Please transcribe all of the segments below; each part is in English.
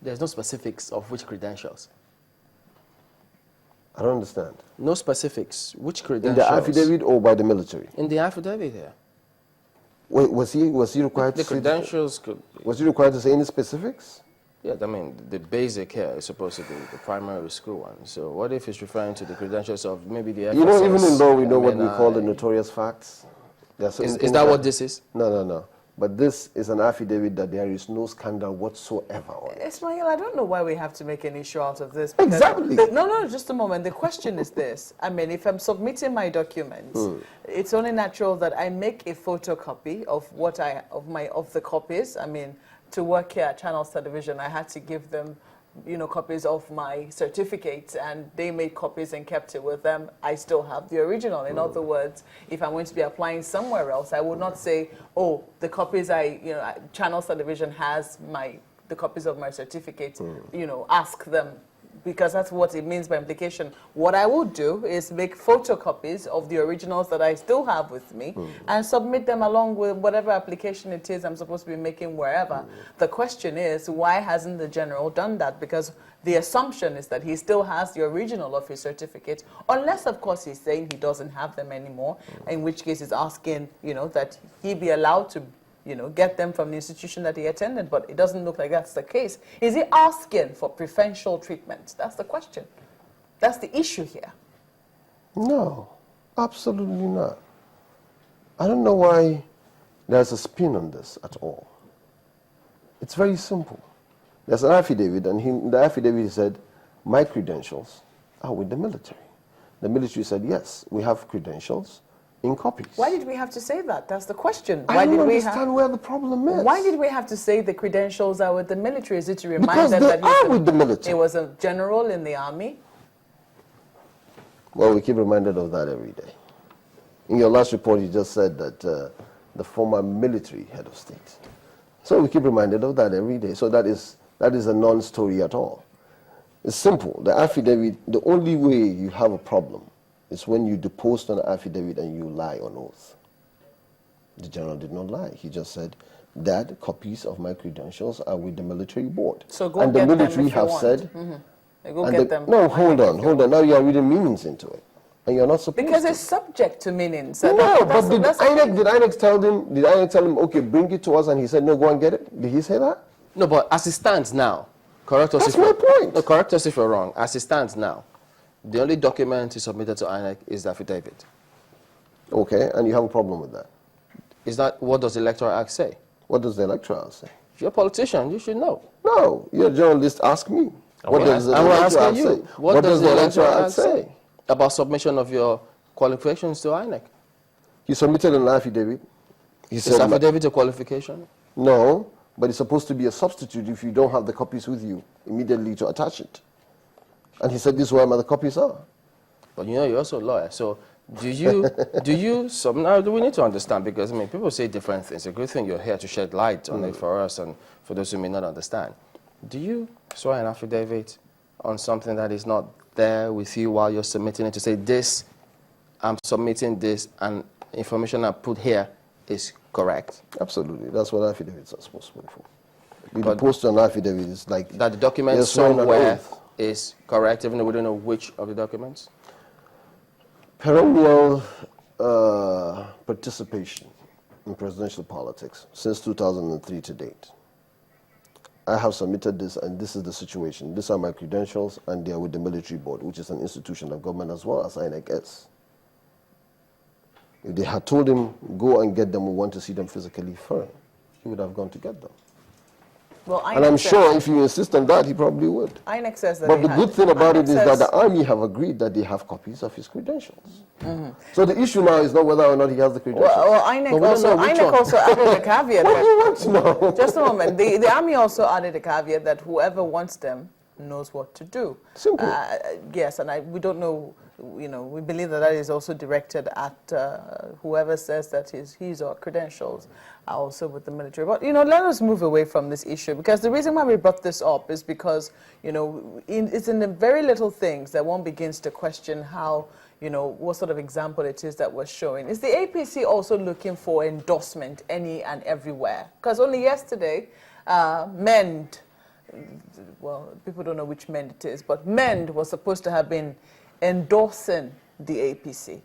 There's no specifics of which credentials. I don't understand. No specifics. Which credentials? In the affidavit or by the military? In the affidavit here. Wait, was he required The to say credentials could... Was he required to say any specifics? Yeah, I mean, the basic here is supposed to be the primary school one. So what if it's referring to the credentials of maybe the FSS? You know, even in law, we know what we call the notorious facts. Is that what this is? No. But this is an affidavit that there is no scandal whatsoever on it. Ismail, I don't know why we have to make an issue out of this. Exactly. No, just a moment. The question is this. I mean, if I'm submitting my documents, it's only natural that I make a photocopy of of the copies. I mean, to work here at Channels Television, I had to give them, copies of my certificates, and they made copies and kept it with them. I still have the original. In other words, if I'm going to be applying somewhere else, I would not say, oh, the copies Channels Television has the copies of my certificates, ask them, because that's what it means by implication. What I will do is make photocopies of the originals that I still have with me and submit them along with whatever application it is I'm supposed to be making wherever. The question is, why hasn't the general done that? Because the assumption is that he still has the original of his certificate, unless, of course, he's saying he doesn't have them anymore, in which case he's asking, that he be allowed to get them from the institution that he attended, but it doesn't look like that's the case. Is he asking for preferential treatment? That's the question. That's the issue here. No, absolutely not. I don't know why there's a spin on this at all. It's very simple. There's an affidavit, and in the affidavit he said, my credentials are with the military. The military said, yes, we have credentials in copies. Why did we have to say that? That's the question. I don't understand where the problem is. Why did we have to say the credentials are with the military? Is it to remind because them that with the military. he was a general in the army? Well, we keep reminded of that every day. In your last report, you just said that the former military head of state. So we keep reminded of that every day. So that is a non-story at all. It's simple. The affidavit, the only way you have a problem is when you depose on an affidavit and you lie on oath. The general did not lie. He just said that copies of my credentials are with the military board. So go and get the military them if you have want. said, Go get them. No, hold on. Now you are reading meanings into it, and you're not supposed because to. it's subject to meanings. So No, but did INEC tell him, okay, bring it to us, and he said, no, go and get it? Did he say that? No, but as it stands now, correct us That's my point. No, correct us if we're wrong. As it stands now, the only document he submitted to INEC is the affidavit. Okay, and you have a problem with that? Is that, what does the Electoral Act say? What does the Electoral Act say? If you're a politician, you should know. No, you're a journalist, ask me. What does the Electoral Act say? What does the Electoral Act say about submission of your qualifications to INEC? You submitted an affidavit. Is affidavit a qualification? No, but it's supposed to be a substitute if you don't have the copies with you immediately to attach it. And he said, this is where my copies are. But you're also a lawyer, so do you, now we need to understand, because people say different things. It's a good thing you're here to shed light on it for us and for those who may not understand. Do you swear an affidavit on something that is not there with you while you're submitting it to say, this, I'm submitting this, and information I put here is correct? Absolutely. That's what affidavits are supposed to be for. You post an affidavit, it's like that the document somewhere is correct, even though we don't know which of the documents? Perennial participation in presidential politics since 2003 to date. I have submitted this, and this is the situation. These are my credentials, and they are with the military board, which is an institution of government as well as INEC is. If they had told him, go and get them, we want to see them physically first, he would have gone to get them. Well, and I'm sure if you insist on that, he probably would. INEC says that. But the good thing about it is that the army have agreed that they have copies of his credentials. So the issue now is not whether or not he has the credentials. Well, INEC also added a caveat. What do you want to know? Just a moment. The army also added a caveat that whoever wants them knows what to do. Simple. Yes, and we don't know. We believe that is also directed at whoever says that his or credentials are also with the military. But, let us move away from this issue, because the reason why we brought this up is because, it's in the very little things that one begins to question how, what sort of example it is that we're showing. Is the APC also looking for endorsement any and everywhere? Because only yesterday, MEND, well, people don't know which MEND it is, but MEND was supposed to have been endorsing the APC.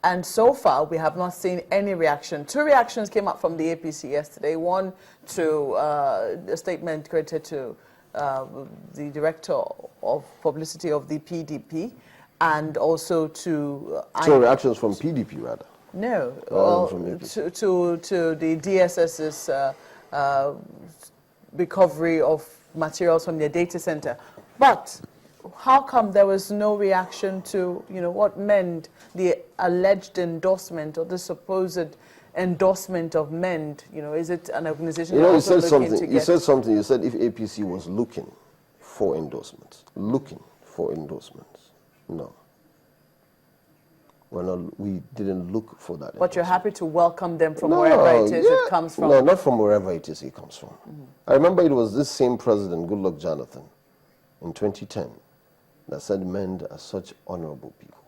And so far, we have not seen any reaction. 2 reactions came up from the APC yesterday. One to a statement credited to the director of publicity of the PDP, and also to... So reactions from PDP, rather? No, well, to the DSS's recovery of materials from their data center. But how come there was no reaction to, what MEND, the alleged endorsement or the supposed endorsement of MEND? Is it an organization you said something. You said something. You said if APC was looking for endorsements. No. We didn't look for that. But you're happy to welcome them from wherever it is it comes from? No, not from wherever it is it comes from. I remember it was this same president, Goodluck Jonathan, in 2010, that said MEND are such honorable people.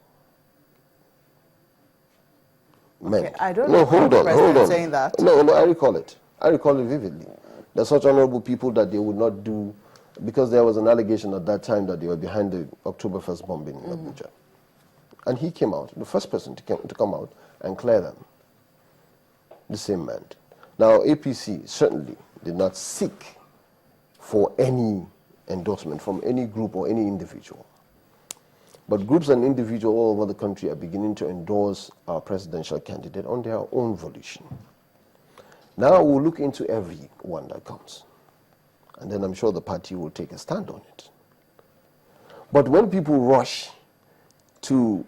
MEND. Okay, I don't know hold on. Saying that. No, I recall it. I recall it vividly. They're such honorable people that they would not do, because there was an allegation at that time that they were behind the October 1st bombing in Abuja. And he came out, the first person to come out and clear them. The same man. Now, APC certainly did not seek for any endorsement from any group or any individual. But groups and individuals all over the country are beginning to endorse our presidential candidate on their own volition. Now we'll look into every one that comes. And then I'm sure the party will take a stand on it. But when people rush to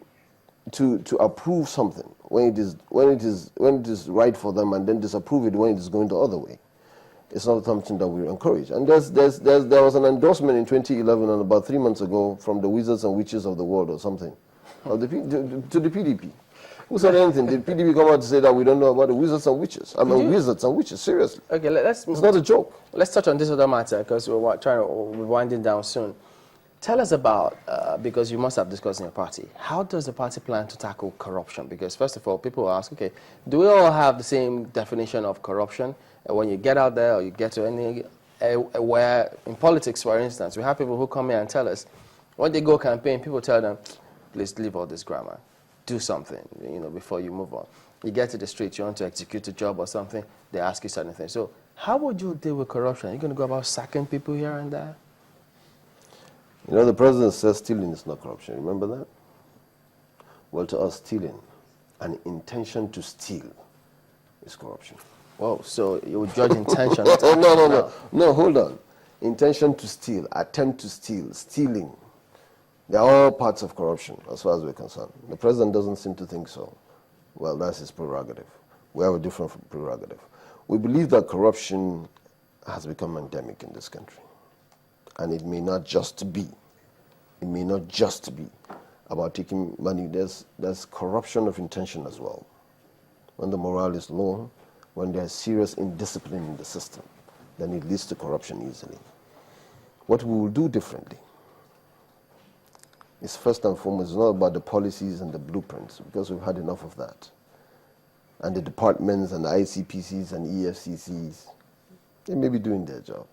approve something when it is right for them, and then disapprove it when it is going the other way, it's not something that we encourage. And there was an endorsement in 2011 and about 3 months ago from the wizards and witches of the world or something to the PDP. Who said anything? Did PDP come out to say that we don't know about the wizards and witches? I mean, wizards and witches, seriously. Okay, it's not a joke. Let's touch on this other matter because we're winding down soon. Tell us about, because you must have discussed in your party, how does the party plan to tackle corruption? Because first of all, people ask, okay, do we all have the same definition of corruption? When you get out there or you get to where in politics, for instance, we have people who come here and tell us, when they go campaign, people tell them, please leave all this grammar. Do something, before you move on. You get to the street, you want to execute a job or something, they ask you certain things. So how would you deal with corruption? Are you going to go about sacking people here and there? The president says stealing is not corruption. Remember that? Well, to us, stealing, an intention to steal, is corruption. Whoa, so you would judge intention? No, hold on. Intention to steal, attempt to steal, stealing. They're all parts of corruption, as far as we're concerned. The president doesn't seem to think so. Well, that's his prerogative. We have a different prerogative. We believe that corruption has become endemic in this country. And it may not just be about taking money. There's corruption of intention as well. When the morale is low, when there's serious indiscipline in the system, then it leads to corruption easily. What we will do differently is, first and foremost, not about the policies and the blueprints, because we've had enough of that. And the departments and the ICPCs and EFCCs, they may be doing their job.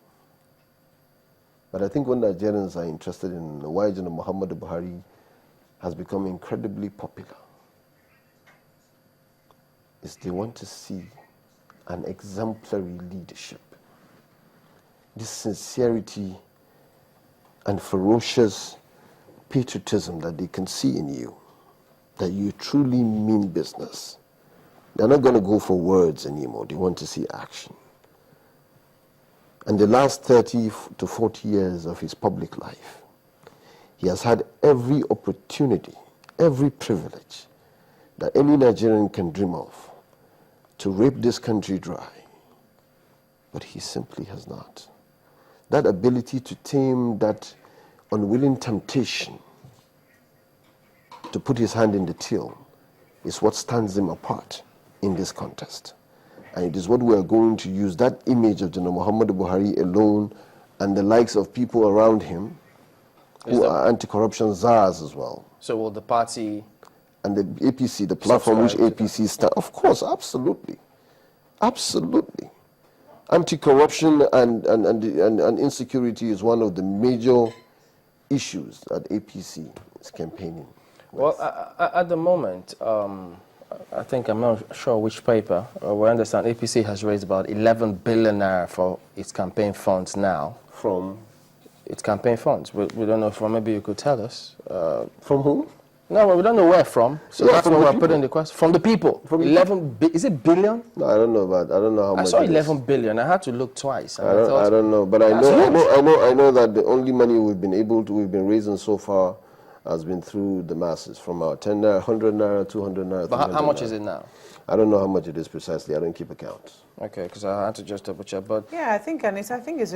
But I think when Nigerians are interested in why General Muhammadu Buhari has become incredibly popular, is they want to see an exemplary leadership. This sincerity and ferocious patriotism that they can see in you, that you truly mean business. They're not going to go for words anymore. They want to see action. And the last 30 to 40 years of his public life, he has had every opportunity, every privilege that any Nigerian can dream of to rape this country dry. But he simply has not. That ability to tame that unwilling temptation to put his hand in the till is what stands him apart in this contest. And it is what we are going to use, that image of General Muhammadu Buhari alone and the likes of people around him who are anti-corruption czars as well. So will the party... And the APC, the platform which APC stands, of course, absolutely. Absolutely. Anti-corruption and insecurity is one of the major issues that APC is campaigning with. Well, at the moment, I think I'm not sure which paper. We understand APC has raised about 11 billion naira for its campaign funds now. From? Its campaign funds. We don't know from. Maybe you could tell us. From whom? No, well, we don't know where from. So Yeah, that's from why the we're people. putting the question. From the people. From the 11. Is it billion? No, I don't know how I much. saw it is. 11 billion. I had to look twice. And I don't know, but I know that the only money we've been raising so far has been through the masses, from our 10 naira, 100 naira, 200 naira. But how much is it now? I don't know how much it is precisely. I don't keep accounts. Okay, because I had to just double check. But Yeah, I think it's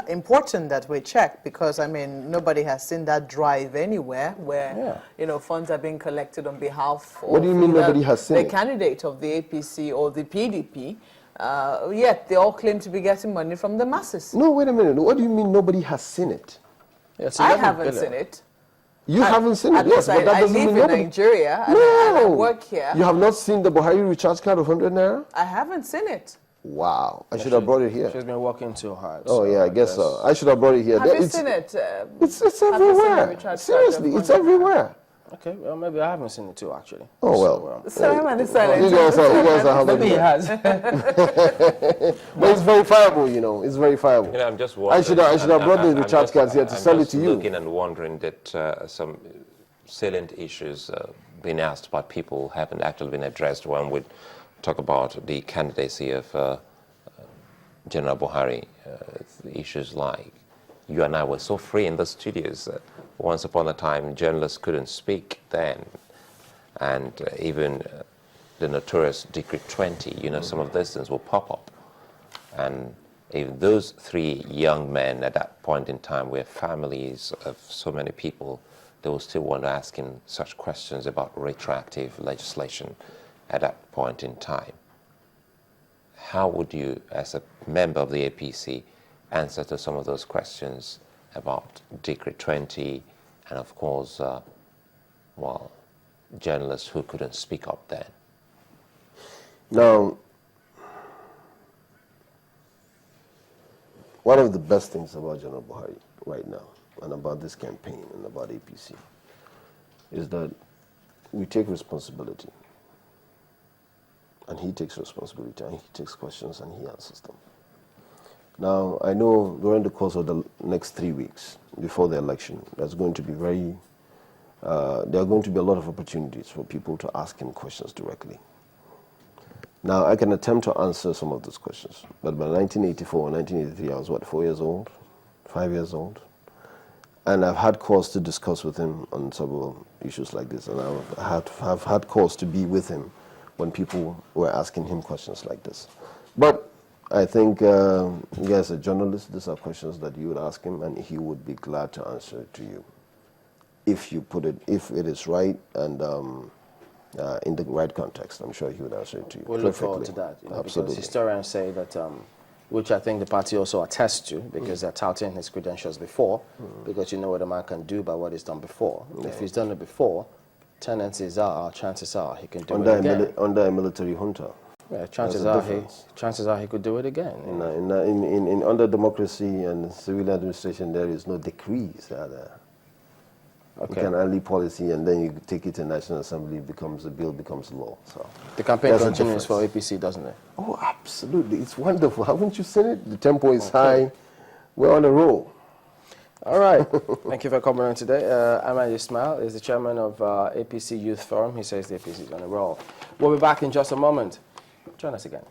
important that we check, because I mean nobody has seen that drive anywhere where funds are being collected on behalf of. What do you mean nobody has seen the it? candidate of the APC or the PDP? Yet they all claim to be getting money from the masses. No, wait a minute. What do you mean nobody has seen it? it's I 11 haven't billion. seen it. You haven't seen it, At yes, least but that I doesn't live mean in nobody. Nigeria and No, I work here. You have not seen the Buhari recharge card of 100 naira? I haven't seen it. Wow, I should have brought it here. She's been working too hard. Oh yeah, I guess so. I should have brought it here. Have you It's- seen it? It's Have you seen the everywhere. recharge card Seriously, of it's 100? everywhere. Okay, well, maybe I haven't seen it too, actually. Oh well. So I'm on the silent. You guys are having Maybe he has. But it's verifiable, you know. It's verifiable. You know, I'm just wondering. I should have brought the recharge cards here to I'm sell it just to you. looking and wondering that some salient issues being asked about people haven't actually been addressed when we talk about the candidacy of General Buhari. Issues like you and I were so free in the studios. Once upon a time, journalists couldn't speak then, and even the notorious Decree 20. You know, some of these things will pop up, and if those three young men at that point in time were families of so many people, they will still want to ask him such questions about retroactive legislation at that point in time. How would you, as a member of the APC, answer to some of those questions about Decree 20 and, of course, journalists who couldn't speak up then? Now, one of the best things about General Buhari right now, and about this campaign and about APC, is that we take responsibility. And he takes responsibility, and he takes questions, and he answers them. Now, I know during the course of the next 3 weeks, before the election, there's going to be there are going to be a lot of opportunities for people to ask him questions directly. Now, I can attempt to answer some of those questions, but by 1984 or 1983, I was, 4 years old, 5 years old? And I've had cause to discuss with him on several issues like this, and I've had cause to be with him when people were asking him questions like this. But I think, as a journalist, these are questions that you would ask him, and he would be glad to answer to you, if it is right and in the right context. I'm sure he would answer it to you. We'll look forward to that. Absolutely. Because historians say that, which I think the party also attests to, because they're touting his credentials before, because you know what a man can do by what he's done before. If he's done it before, chances are he can do it again. Under a military junta. Yeah, chances are he could do it again. Under democracy and civil administration, there is no decrees. You can only policy, and then you take it to National Assembly, the bill becomes law. So the campaign continues for APC, doesn't it? Oh, absolutely. It's wonderful. Haven't you seen it? The tempo is high. We're on a roll. All right. Thank you for coming on today. Ahmed Ismail is the chairman of APC Youth Forum. He says the APC is on a roll. We'll be back in just a moment. Join us again.